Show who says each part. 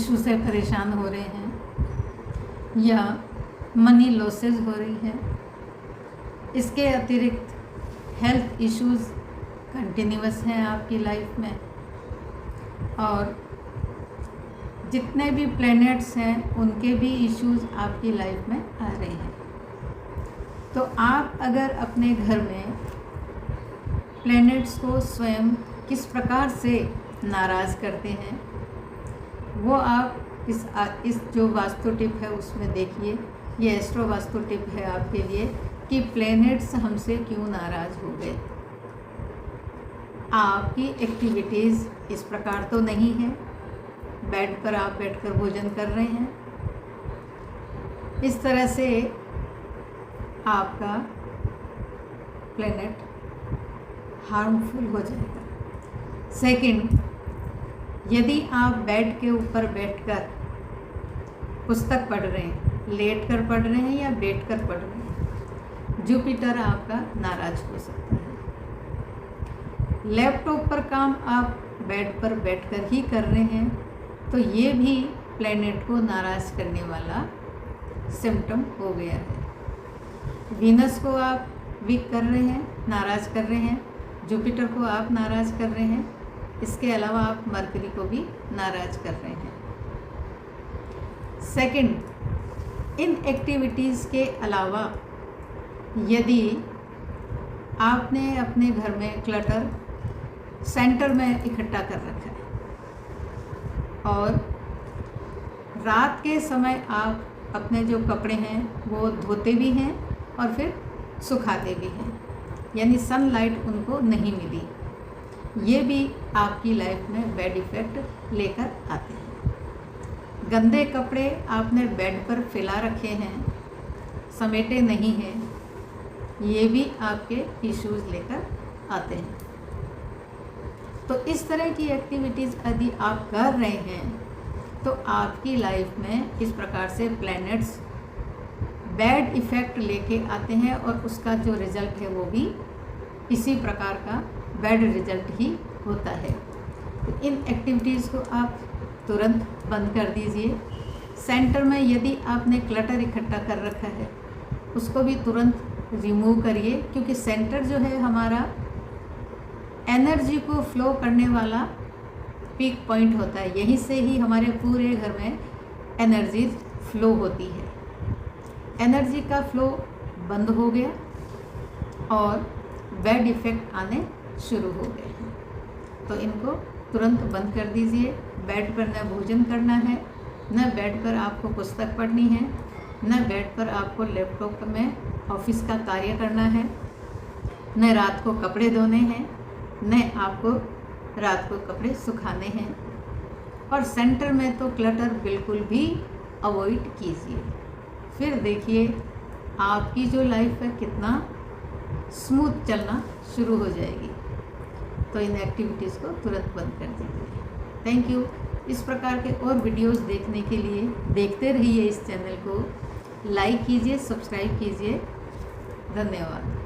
Speaker 1: Issue से परेशान हो रहे हैं या मनी लॉसेस हो रही है। इसके अतिरिक्त हेल्थ इश्यूज़ कंटिन्यूअस हैं आपकी लाइफ में, और जितने भी प्लैनेट्स हैं उनके भी इश्यूज़ आपकी लाइफ में आ रहे हैं। तो आप अगर अपने घर में प्लैनेट्स को स्वयं किस प्रकार से नाराज़ करते हैं, वो आप इस जो वास्तु टिप है उसमें देखिए। ये एस्ट्रो वास्तु टिप है आपके लिए कि प्लैनेट्स हमसे क्यों नाराज़ हो गए। आपकी एक्टिविटीज़ इस प्रकार तो नहीं है, बेड पर आप बैठकर भोजन कर रहे हैं, इस तरह से आपका प्लैनेट हार्मफुल हो जाएगा। सेकंड, यदि आप बेड के ऊपर बैठकर पुस्तक पढ़ रहे हैं, लेटकर पढ़ रहे हैं या बैठकर पढ़ रहे हैं, जुपिटर आपका नाराज हो सकता है। लैपटॉप पर काम आप बेड पर बैठकर ही कर रहे हैं, तो ये भी प्लैनेट को नाराज़ करने वाला सिम्टम हो गया है। वीनस को आप वीक कर रहे हैं, नाराज़ कर रहे हैं, जुपिटर को आप नाराज़ कर रहे हैं, इसके अलावा आप मरकरी को भी नाराज़ कर रहे हैं। सेकंड, इन एक्टिविटीज़ के अलावा यदि आपने अपने घर में क्लटर सेंटर में इकट्ठा कर रखा है और रात के समय आप अपने जो कपड़े हैं वो धोते भी हैं और फिर सुखाते भी हैं, यानी सनलाइट उनको नहीं मिली, ये भी आपकी लाइफ में बैड इफ़ेक्ट लेकर आते हैं। गंदे कपड़े आपने बेड पर फैला रखे हैं, समेटे नहीं हैं, ये भी आपके इश्यूज़ लेकर आते हैं। तो इस तरह की एक्टिविटीज़ यदि आप कर रहे हैं तो आपकी लाइफ में इस प्रकार से प्लैनेट्स बैड इफ़ेक्ट लेके आते हैं और उसका जो रिज़ल्ट है वो भी इसी प्रकार का बैड रिज़ल्ट ही होता है। तो इन एक्टिविटीज़ को आप तुरंत बंद कर दीजिए। सेंटर में यदि आपने क्लटर इकट्ठा कर रखा है उसको भी तुरंत रिमूव करिए, क्योंकि सेंटर जो है हमारा एनर्जी को फ्लो करने वाला पीक पॉइंट होता है, यहीं से ही हमारे पूरे घर में एनर्जी फ्लो होती है। एनर्जी का फ्लो बंद हो गया और बैड इफ़ेक्ट आने शुरू हो गए हैं, तो इनको तुरंत बंद कर दीजिए। बेड पर न भोजन करना है, न बेड पर आपको पुस्तक पढ़नी है, न बेड पर आपको लैपटॉप में ऑफिस का कार्य करना है, न रात को कपड़े धोने हैं, न आपको रात को कपड़े सुखाने हैं। और सेंटर में तो क्लटर बिल्कुल भी अवॉइड कीजिए। फिर देखिए आपकी जो लाइफ है कितना स्मूथ चलना शुरू हो जाएगी। तो इन एक्टिविटीज़ को तुरंत बंद कर दीजिए। Thank you. इस प्रकार के और वीडियोस देखने के लिए देखते रहिए इस चैनल को, लाइक कीजिए, सब्सक्राइब कीजिए। धन्यवाद।